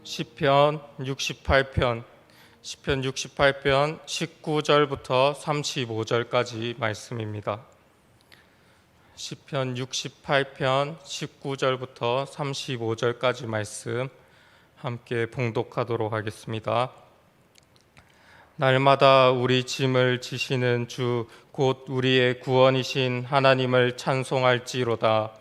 시편 68편 19절부터 35절까지 말씀입니다. 시편 68편 19절부터 35절까지 말씀 함께 봉독하도록 하겠습니다. 날마다 우리 짐을 지시는 주 곧 우리의 구원이신 하나님을 찬송할지로다.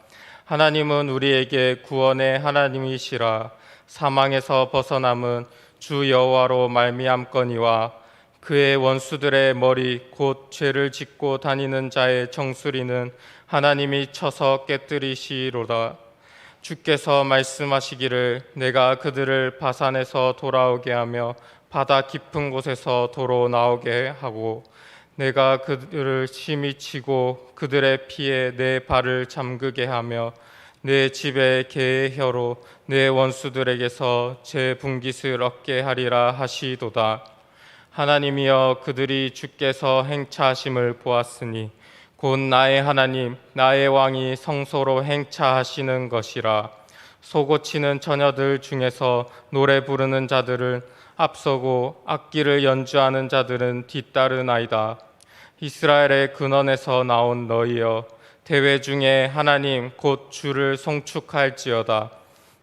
하나님은 우리에게 구원의 하나님이시라. 사망에서 벗어남은 주 여호와로 말미암거니와 그의 원수들의 머리 곧 죄를 짓고 다니는 자의 정수리는 하나님이 쳐서 깨뜨리시리로다. 주께서 말씀하시기를 내가 그들을 바산에서 돌아오게 하며 바다 깊은 곳에서 도로 나오게 하고 내가 그들을 심히 치고 그들의 피에 내 발을 잠그게 하며 내 집에 개의 혀로 내 원수들에게서 제 분깃을 얻게 하리라 하시도다. 하나님이여 그들이 주께서 행차하심을 보았으니 곧 나의 하나님 나의 왕이 성소로 행차하시는 것이라. 소고치는 처녀들 중에서 노래 부르는 자들은 앞서고 악기를 연주하는 자들은 뒤따르나이다. 이스라엘의 근원에서 나온 너희여 대회 중에 하나님 곧 주를 송축할지어다.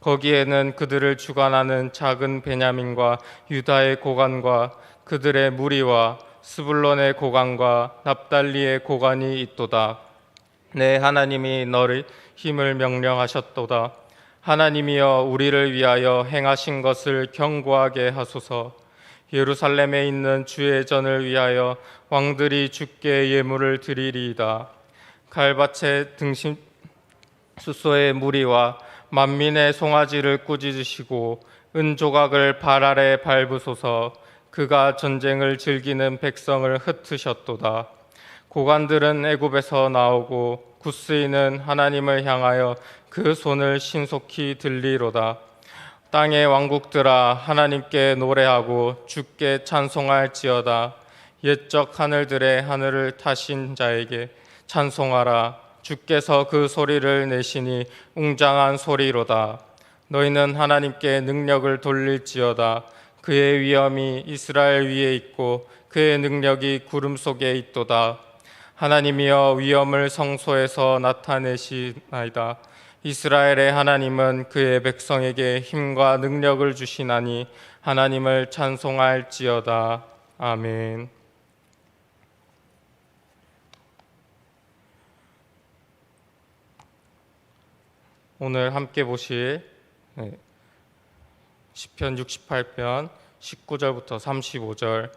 거기에는 그들을 주관하는 작은 베냐민과 유다의 고관과 그들의 무리와 스불론의 고관과 납달리의 고관이 있도다. 내 하나님이 너를 힘을 명령하셨도다. 하나님이여 우리를 위하여 행하신 것을 경고하게 하소서. 예루살렘에 있는 주의 전을 위하여 왕들이 주께 예물을 드리리이다. 갈밭의 등심 숫소의 무리와 만민의 송아지를 꾸짖으시고 은조각을 발 아래 밟으소서. 그가 전쟁을 즐기는 백성을 흩으셨도다. 고관들은 애굽에서 나오고 굿스인은 하나님을 향하여 그 손을 신속히 들리로다. 땅의 왕국들아 하나님께 노래하고 주께 찬송할지어다. 옛적 하늘들의 하늘을 타신 자에게 찬송하라. 주께서 그 소리를 내시니 웅장한 소리로다. 너희는 하나님께 능력을 돌릴지어다. 그의 위엄이 이스라엘 위에 있고 그의 능력이 구름 속에 있도다. 하나님이여 위엄을 성소에서 나타내시나이다. 이스라엘의 하나님은 그의 백성에게 힘과 능력을 주시나니 하나님을 찬송할지어다. 아멘. 오늘 함께 보실 시편 68편 19절부터 35절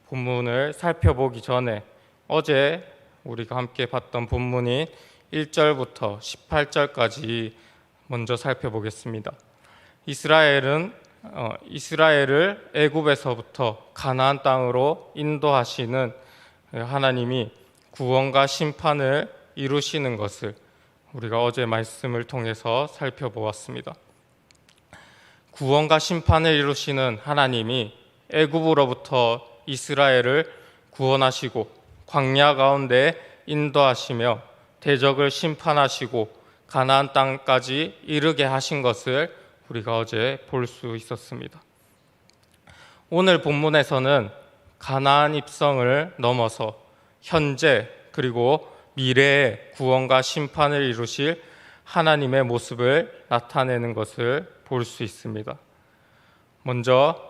본문을 살펴보기 전에 어제 우리가 함께 봤던 본문인 1절부터 18절까지 먼저 살펴보겠습니다. 이스라엘을 애굽에서부터 가나안 땅으로 인도하시는 하나님이 구원과 심판을 이루시는 것을 우리가 어제 말씀을 통해서 살펴보았습니다. 구원과 심판을 이루시는 하나님이 애굽으로부터 이스라엘을 구원하시고 광야 가운데 인도하시며 대적을 심판하시고 가나안 땅까지 이르게 하신 것을 우리가 어제 볼 수 있었습니다. 오늘 본문에서는 가나안 입성을 넘어서 현재 그리고 미래의 구원과 심판을 이루실 하나님의 모습을 나타내는 것을 볼 수 있습니다. 먼저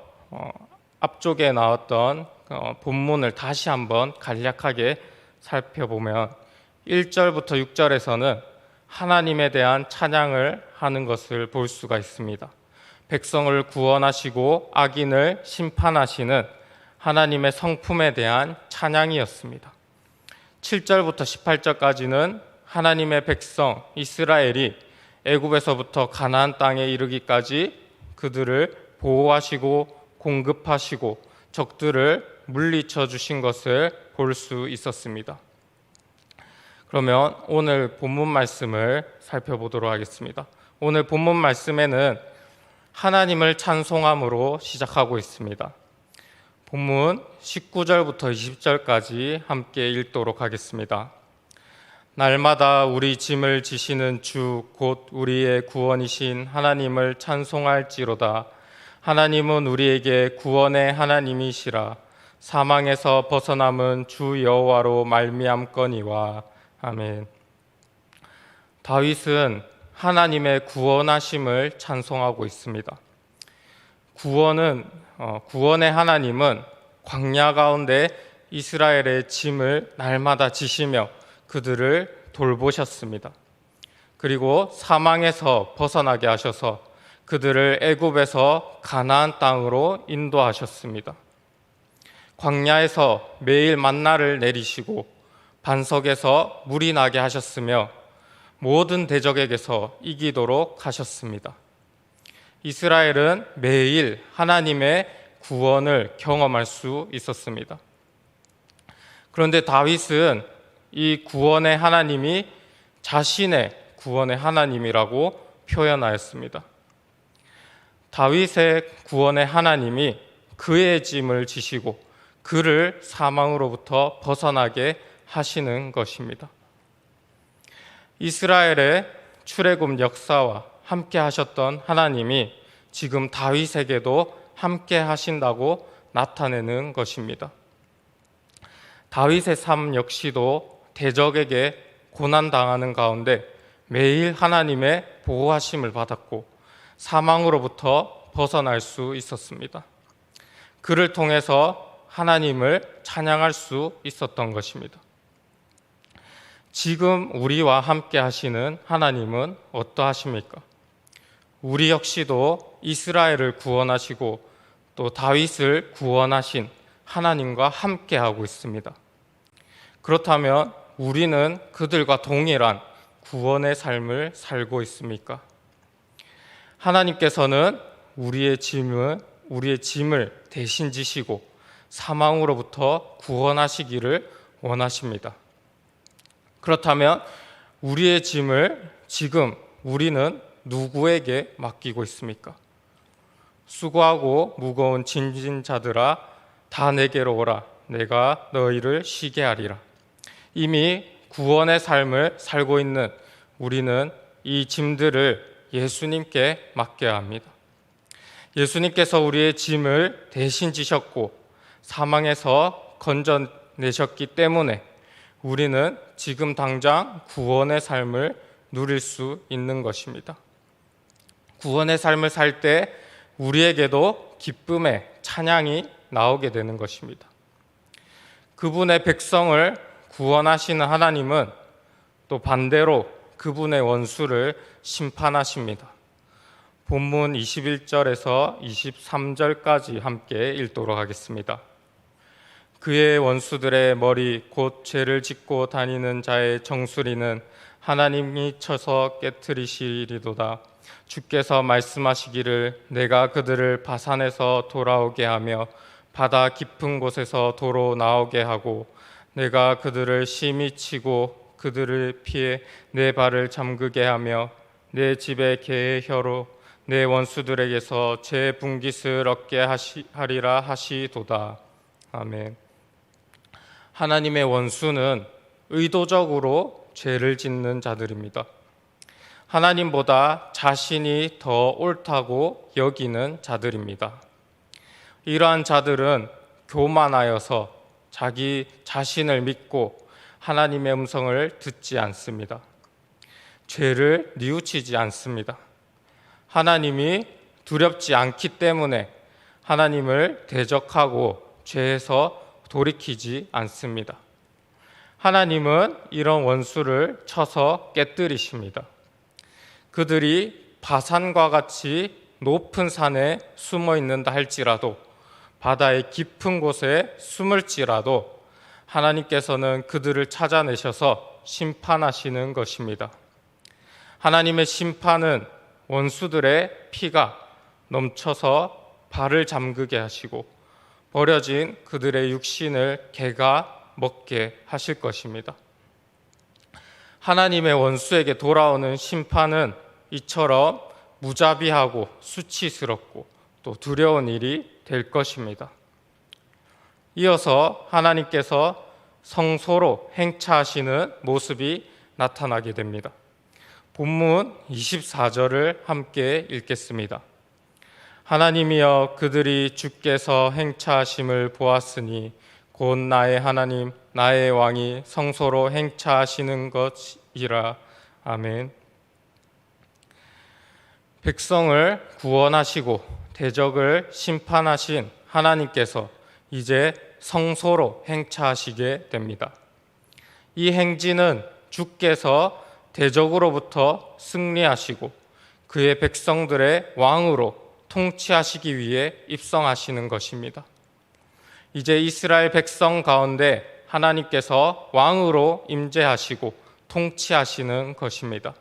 앞쪽에 나왔던 본문을 다시 한번 간략하게 살펴보면 1절부터 6절에서는 하나님에 대한 찬양을 하는 것을 볼 수가 있습니다. 백성을 구원하시고 악인을 심판하시는 하나님의 성품에 대한 찬양이었습니다. 7절부터 18절까지는 하나님의 백성 이스라엘이 애굽에서부터 가나안 땅에 이르기까지 그들을 보호하시고 공급하시고 적들을 물리쳐 주신 것을 볼 수 있었습니다. 그러면 오늘 본문 말씀을 살펴보도록 하겠습니다. 오늘 본문 말씀에는 하나님을 찬송함으로 시작하고 있습니다. 본문 19절부터 20절까지 함께 읽도록 하겠습니다. 날마다 우리 짐을 지시는 주 곧 우리의 구원이신 하나님을 찬송할지로다. 하나님은 우리에게 구원의 하나님이시라. 사망에서 벗어남은 주 여호와로 말미암거니와. 아멘. 다윗은 하나님의 구원하심을 찬송하고 있습니다. 구원의 하나님은 광야 가운데 이스라엘의 짐을 날마다 지시며 그들을 돌보셨습니다. 그리고 사망에서 벗어나게 하셔서 그들을 애굽에서 가나안 땅으로 인도하셨습니다. 광야에서 매일 만나를 내리시고 반석에서 물이 나게 하셨으며 모든 대적에게서 이기도록 하셨습니다. 이스라엘은 매일 하나님의 구원을 경험할 수 있었습니다. 그런데 다윗은 이 구원의 하나님이 자신의 구원의 하나님이라고 표현하였습니다. 다윗의 구원의 하나님이 그의 짐을 지시고 그를 사망으로부터 벗어나게 하시는 것입니다. 이스라엘의 출애굽 역사와 함께 하셨던 하나님이 지금 다윗에게도 함께 하신다고 나타내는 것입니다. 다윗의 삶 역시도 대적에게 고난당하는 가운데 매일 하나님의 보호하심을 받았고 사망으로부터 벗어날 수 있었습니다. 그를 통해서 하나님을 찬양할 수 있었던 것입니다. 지금 우리와 함께 하시는 하나님은 어떠하십니까? 우리 역시도 이스라엘을 구원하시고 또 다윗을 구원하신 하나님과 함께 하고 있습니다. 그렇다면 우리는 그들과 동일한 구원의 삶을 살고 있습니까? 하나님께서는 우리의 짐을 대신 지시고 사망으로부터 구원하시기를 원하십니다. 그렇다면 우리의 짐을 지금 우리는 누구에게 맡기고 있습니까? 수고하고 무거운 짐진 자들아 다 내게로 오라. 내가 너희를 쉬게 하리라. 이미 구원의 삶을 살고 있는 우리는 이 짐들을 예수님께 맡겨야 합니다. 예수님께서 우리의 짐을 대신 지셨고 사망에서 건져내셨기 때문에 우리는 지금 당장 구원의 삶을 누릴 수 있는 것입니다. 구원의 삶을 살 때 우리에게도 기쁨의 찬양이 나오게 되는 것입니다. 그분의 백성을 구원하시는 하나님은 또 반대로 그분의 원수를 심판하십니다. 본문 21절에서 23절까지 함께 읽도록 하겠습니다. 그의 원수들의 머리 곧 죄를 짓고 다니는 자의 정수리는 하나님이 쳐서 깨트리시리도다. 주께서 말씀하시기를 내가 그들을 바산에서 돌아오게 하며 바다 깊은 곳에서 도로 나오게 하고 내가 그들을 심히 치고 그들을 피해 내 발을 잠그게 하며 내 집에 개의 혀로 내 원수들에게서 제 분깃을 얻게 하리라 하시도다. 아멘. 하나님의 원수는 의도적으로 죄를 짓는 자들입니다. 하나님보다 자신이 더 옳다고 여기는 자들입니다. 이러한 자들은 교만하여서 자기 자신을 믿고 하나님의 음성을 듣지 않습니다. 죄를 뉘우치지 않습니다. 하나님이 두렵지 않기 때문에 하나님을 대적하고 죄에서 돌이키지 않습니다. 하나님은 이런 원수를 쳐서 깨뜨리십니다. 그들이 바산과 같이 높은 산에 숨어 있는다 할지라도 바다의 깊은 곳에 숨을지라도 하나님께서는 그들을 찾아내셔서 심판하시는 것입니다. 하나님의 심판은 원수들의 피가 넘쳐서 발을 잠그게 하시고 버려진 그들의 육신을 개가 먹게 하실 것입니다. 하나님의 원수에게 돌아오는 심판은 이처럼 무자비하고 수치스럽고 또 두려운 일이 될 것입니다. 이어서 하나님께서 성소로 행차하시는 모습이 나타나게 됩니다. 본문 24절을 함께 읽겠습니다. 하나님이여 그들이 주께서 행차하심을 보았으니 곧 나의 하나님 나의 왕이 성소로 행차하시는 것이라. 아멘. 백성을 구원하시고 대적을 심판하신 하나님께서 이제 성소로 행차하시게 됩니다. 이 행진은 주께서 대적으로부터 승리하시고 그의 백성들의 왕으로 통치하시기 위해 입성하시는 것입니다. 이제 이스라엘 백성 가운데 하나님께서 왕으로 임재하시고 통치하시는 것입니다.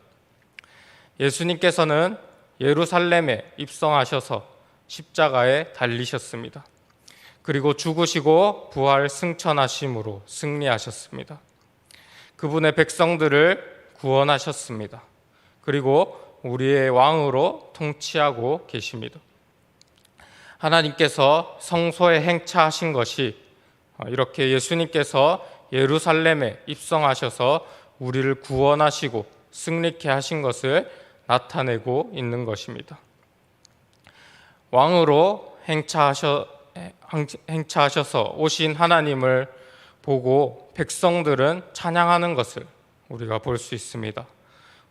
예수님께서는 예루살렘에 입성하셔서 십자가에 달리셨습니다. 그리고 죽으시고 부활 승천하심으로 승리하셨습니다. 그분의 백성들을 구원하셨습니다. 그리고 우리의 왕으로 통치하고 계십니다. 하나님께서 성소에 행차하신 것이 이렇게 예수님께서 예루살렘에 입성하셔서 우리를 구원하시고 승리케 하신 것을 나타내고 있는 것입니다. 왕으로 행차하셔서 오신 하나님을 보고 백성들은 찬양하는 것을 우리가 볼 수 있습니다.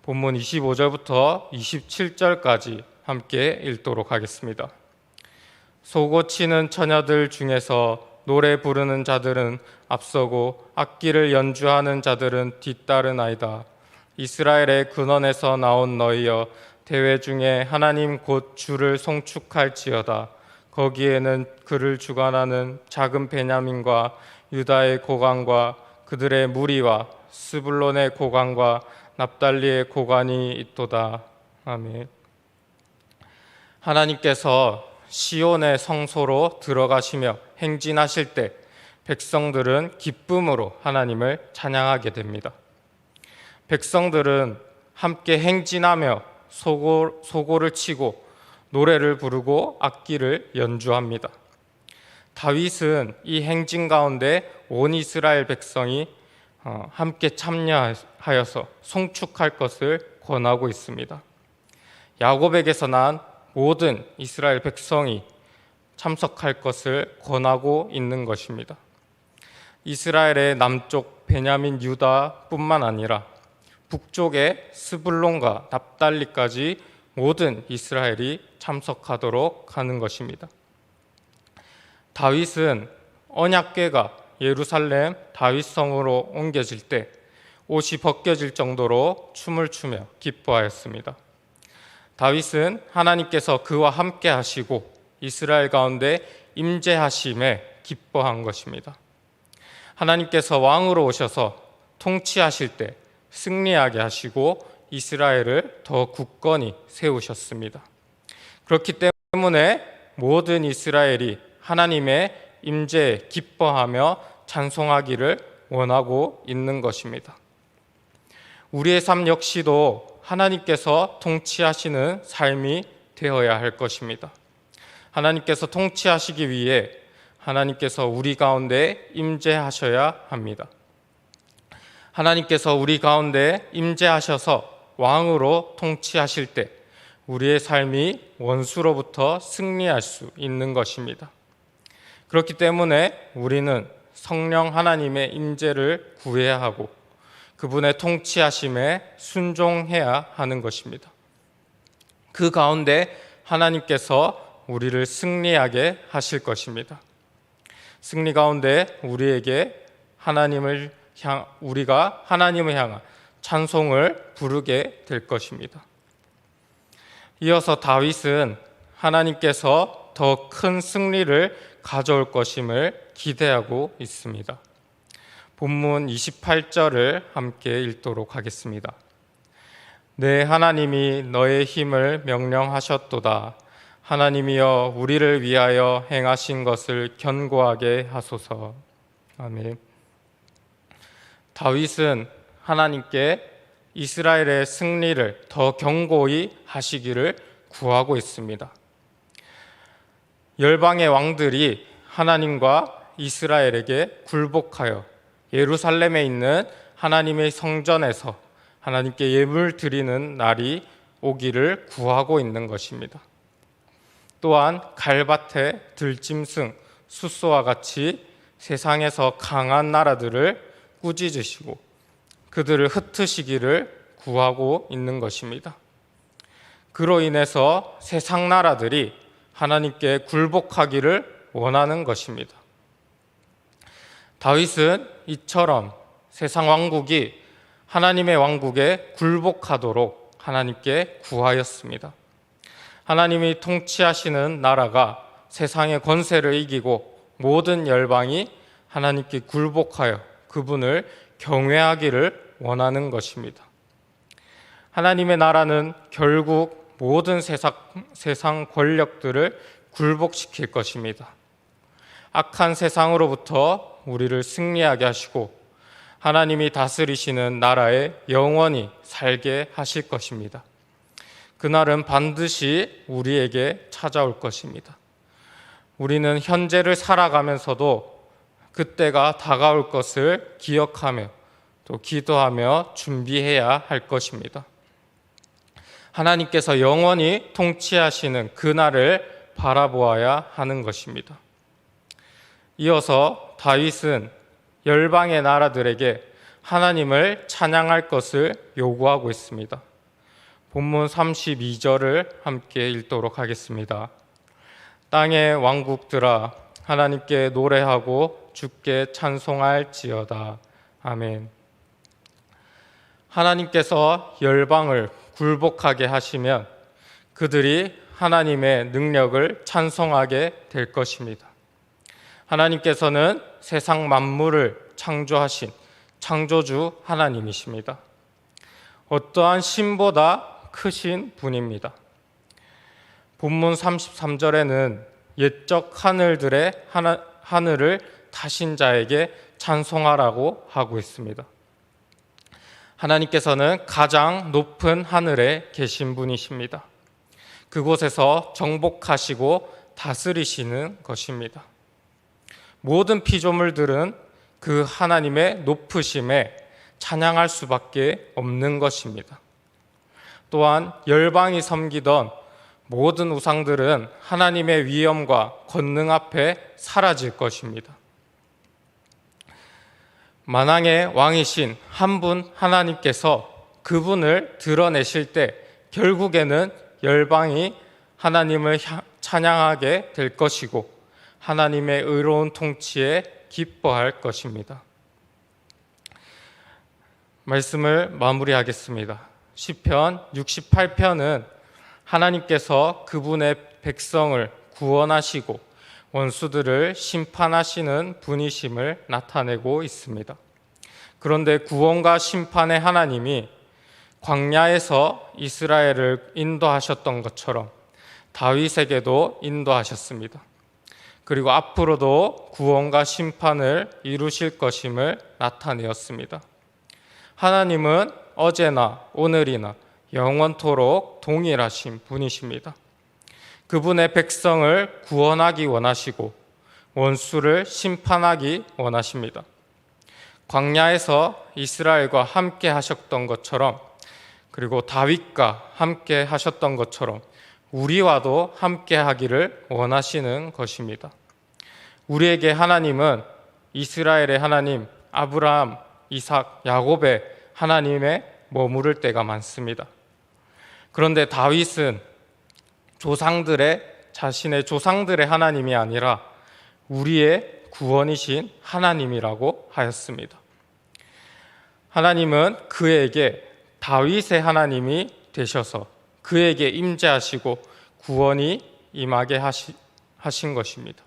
본문 25절부터 27절까지 함께 읽도록 하겠습니다. 소고치는 처녀들 중에서 노래 부르는 자들은 앞서고 악기를 연주하는 자들은 뒤따르나이다. 이스라엘의 근원에서 나온 너희여, 대회 중에 하나님 곧 주를 송축할지어다. 거기에는 그를 주관하는 작은 베냐민과 유다의 고관과 그들의 무리와 스불론의 고관과 납달리의 고관이 있도다. 아멘. 하나님께서 시온의 성소로 들어가시며 행진하실 때 백성들은 기쁨으로 하나님을 찬양하게 됩니다. 백성들은 함께 행진하며 소고를 치고 노래를 부르고 악기를 연주합니다. 다윗은 이 행진 가운데 온 이스라엘 백성이 함께 참여하여서 송축할 것을 권하고 있습니다. 야곱에게서 난 모든 이스라엘 백성이 참석할 것을 권하고 있는 것입니다. 이스라엘의 남쪽 베냐민 유다뿐만 아니라 북쪽의 스불론과 납달리까지 모든 이스라엘이 참석하도록 하는 것입니다. 다윗은 언약궤가 예루살렘 다윗성으로 옮겨질 때 옷이 벗겨질 정도로 춤을 추며 기뻐하였습니다. 다윗은 하나님께서 그와 함께 하시고 이스라엘 가운데 임재하심에 기뻐한 것입니다. 하나님께서 왕으로 오셔서 통치하실 때 승리하게 하시고 이스라엘을 더 굳건히 세우셨습니다. 그렇기 때문에 모든 이스라엘이 하나님의 임재에 기뻐하며 찬송하기를 원하고 있는 것입니다. 우리의 삶 역시도 하나님께서 통치하시는 삶이 되어야 할 것입니다. 하나님께서 통치하시기 위해 하나님께서 우리 가운데 임재하셔야 합니다. 하나님께서 우리 가운데 임재하셔서 왕으로 통치하실 때 우리의 삶이 원수로부터 승리할 수 있는 것입니다. 그렇기 때문에 우리는 성령 하나님의 임재를 구해야 하고 그분의 통치하심에 순종해야 하는 것입니다. 그 가운데 하나님께서 우리를 승리하게 하실 것입니다. 승리 가운데 우리가 하나님을 향한 찬송을 부르게 될 것입니다. 이어서 다윗은 하나님께서 더 큰 승리를 가져올 것임을 기대하고 있습니다. 본문 28절을 함께 읽도록 하겠습니다. 내 하나님이 너의 힘을 명령하셨도다. 하나님이여 우리를 위하여 행하신 것을 견고하게 하소서. 아멘. 다윗은 하나님께 이스라엘의 승리를 더 견고히 하시기를 구하고 있습니다. 열방의 왕들이 하나님과 이스라엘에게 굴복하여 예루살렘에 있는 하나님의 성전에서 하나님께 예물 드리는 날이 오기를 구하고 있는 것입니다. 또한 갈밭의 들짐승, 숫소와 같이 세상에서 강한 나라들을 꾸짖으시고 그들을 흩으시기를 구하고 있는 것입니다. 그로 인해서 세상 나라들이 하나님께 굴복하기를 원하는 것입니다. 다윗은 이처럼 세상 왕국이 하나님의 왕국에 굴복하도록 하나님께 구하였습니다. 하나님이 통치하시는 나라가 세상의 권세를 이기고 모든 열방이 하나님께 굴복하여 그분을 경외하기를 원하는 것입니다. 하나님의 나라는 결국 모든 세상 권력들을 굴복시킬 것입니다. 악한 세상으로부터 우리를 승리하게 하시고 하나님이 다스리시는 나라에 영원히 살게 하실 것입니다. 그날은 반드시 우리에게 찾아올 것입니다. 우리는 현재를 살아가면서도 그때가 다가올 것을 기억하며 또 기도하며 준비해야 할 것입니다. 하나님께서 영원히 통치하시는 그날을 바라보아야 하는 것입니다. 이어서 다윗은 열방의 나라들에게 하나님을 찬양할 것을 요구하고 있습니다. 본문 32절을 함께 읽도록 하겠습니다. 땅의 왕국들아 하나님께 노래하고 주께 찬송할지어다. 아멘. 하나님께서 열방을 굴복하게 하시면 그들이 하나님의 능력을 찬송하게 될 것입니다. 하나님께서는 세상 만물을 창조하신 창조주 하나님이십니다. 어떠한 신보다 크신 분입니다. 본문 33절에는 옛적 하늘들의 하늘을 다신 자에게 찬송하라고 하고 있습니다. 하나님께서는 가장 높은 하늘에 계신 분이십니다. 그곳에서 정복하시고 다스리시는 것입니다. 모든 피조물들은 그 하나님의 높으심에 찬양할 수밖에 없는 것입니다. 또한 열방이 섬기던 모든 우상들은 하나님의 위엄과 권능 앞에 사라질 것입니다. 만왕의 왕이신 한 분 하나님께서 그분을 드러내실 때 결국에는 열방이 하나님을 찬양하게 될 것이고 하나님의 의로운 통치에 기뻐할 것입니다. 말씀을 마무리하겠습니다. 시편 68편은 하나님께서 그분의 백성을 구원하시고 원수들을 심판하시는 분이심을 나타내고 있습니다. 그런데 구원과 심판의 하나님이 광야에서 이스라엘을 인도하셨던 것처럼 다윗에게도 인도하셨습니다. 그리고 앞으로도 구원과 심판을 이루실 것임을 나타내었습니다. 하나님은 어제나 오늘이나 영원토록 동일하신 분이십니다. 그분의 백성을 구원하기 원하시고 원수를 심판하기 원하십니다. 광야에서 이스라엘과 함께 하셨던 것처럼 그리고 다윗과 함께 하셨던 것처럼 우리와도 함께 하기를 원하시는 것입니다. 우리에게 하나님은 이스라엘의 하나님, 아브라함, 이삭, 야곱의 하나님에 머무를 때가 많습니다. 그런데 다윗은 자신의 조상들의 하나님이 아니라 우리의 구원이신 하나님이라고 하였습니다. 하나님은 그에게 다윗의 하나님이 되셔서 그에게 임재하시고 구원이 임하게 하신 것입니다.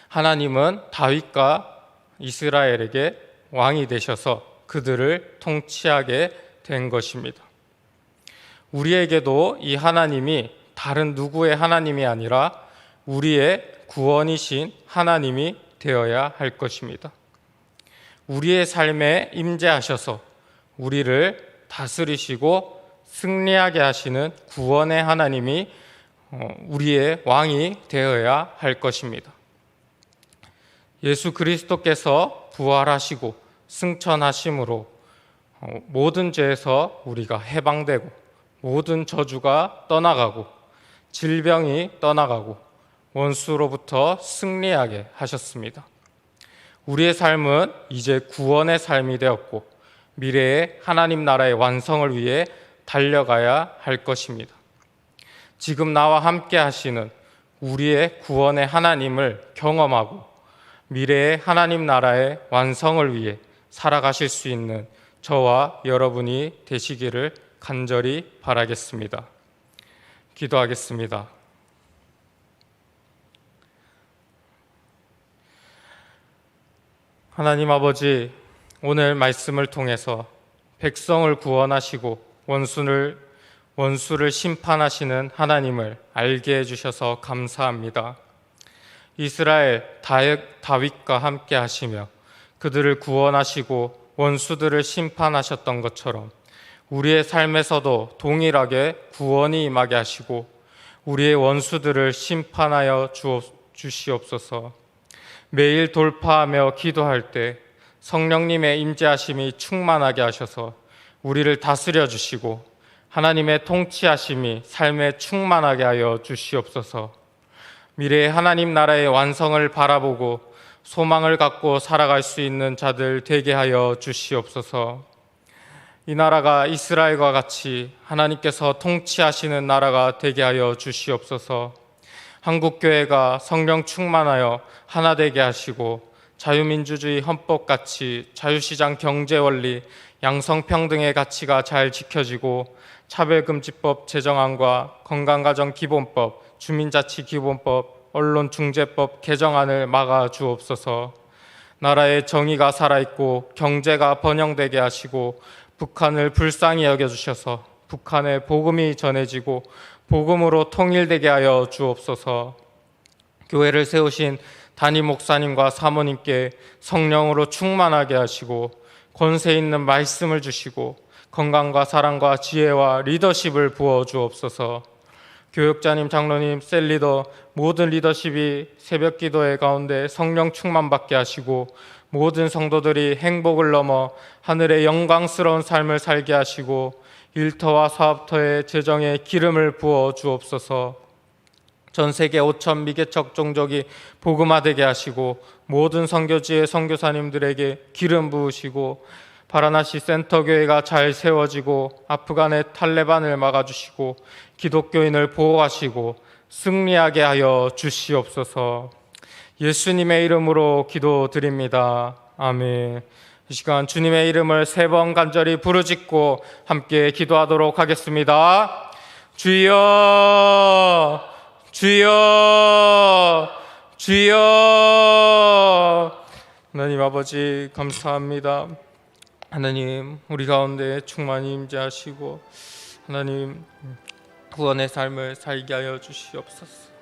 하나님은 다윗과 이스라엘에게 왕이 되셔서 그들을 통치하게 된 것입니다. 우리에게도 이 하나님이 다른 누구의 하나님이 아니라 우리의 구원이신 하나님이 되어야 할 것입니다. 우리의 삶에 임재하셔서 우리를 다스리시고 승리하게 하시는 구원의 하나님이 우리의 왕이 되어야 할 것입니다. 예수 그리스도께서 부활하시고 승천하심으로 모든 죄에서 우리가 해방되고 모든 저주가 떠나가고 질병이 떠나가고 원수로부터 승리하게 하셨습니다. 우리의 삶은 이제 구원의 삶이 되었고 미래의 하나님 나라의 완성을 위해 달려가야 할 것입니다. 지금 나와 함께 하시는 우리의 구원의 하나님을 경험하고 미래의 하나님 나라의 완성을 위해 살아가실 수 있는 저와 여러분이 되시기를 간절히 바라겠습니다. 기도하겠습니다. 하나님 아버지, 오늘 말씀을 통해서 백성을 구원하시고 원수를 심판하시는 하나님을 알게 해주셔서 감사합니다. 이스라엘 다윗과 함께 하시며 그들을 구원하시고 원수들을 심판하셨던 것처럼 우리의 삶에서도 동일하게 구원이 임하게 하시고 우리의 원수들을 심판하여 주시옵소서. 매일 돌파하며 기도할 때 성령님의 임재하심이 충만하게 하셔서 우리를 다스려 주시고 하나님의 통치하심이 삶에 충만하게 하여 주시옵소서. 미래의 하나님 나라의 완성을 바라보고 소망을 갖고 살아갈 수 있는 자들 되게 하여 주시옵소서. 이 나라가 이스라엘과 같이 하나님께서 통치하시는 나라가 되게 하여 주시옵소서. 한국교회가 성령 충만하여 하나 되게 하시고 자유민주주의 헌법같이 자유시장 경제원리, 양성평등의 가치가 잘 지켜지고 차별금지법 제정안과 건강가정기본법, 주민자치기본법, 언론중재법 개정안을 막아 주옵소서. 나라의 정의가 살아있고 경제가 번영되게 하시고 북한을 불쌍히 여겨주셔서 북한에 복음이 전해지고 복음으로 통일되게 하여 주옵소서. 교회를 세우신 담임 목사님과 사모님께 성령으로 충만하게 하시고 권세 있는 말씀을 주시고 건강과 사랑과 지혜와 리더십을 부어 주옵소서. 교육자님, 장로님, 셀리더 모든 리더십이 새벽 기도회 가운데 성령 충만받게 하시고 모든 성도들이 행복을 넘어 하늘의 영광스러운 삶을 살게 하시고 일터와 사업터의 재정에 기름을 부어 주옵소서. 전 세계 5천 미개척 종족이 복음화되게 하시고 모든 선교지의 선교사님들에게 기름 부으시고 바라나시 센터교회가 잘 세워지고 아프간의 탈레반을 막아주시고 기독교인을 보호하시고 승리하게 하여 주시옵소서. 예수님의 이름으로 기도드립니다. 아멘. 이 시간 주님의 이름을 3번 간절히 부르짖고 함께 기도하도록 하겠습니다. 주여, 주여, 주여. 하나님 아버지 감사합니다. 하나님 우리 가운데 충만히 임재하시고 하나님 구원의 삶을 살게 하여 주시옵소서.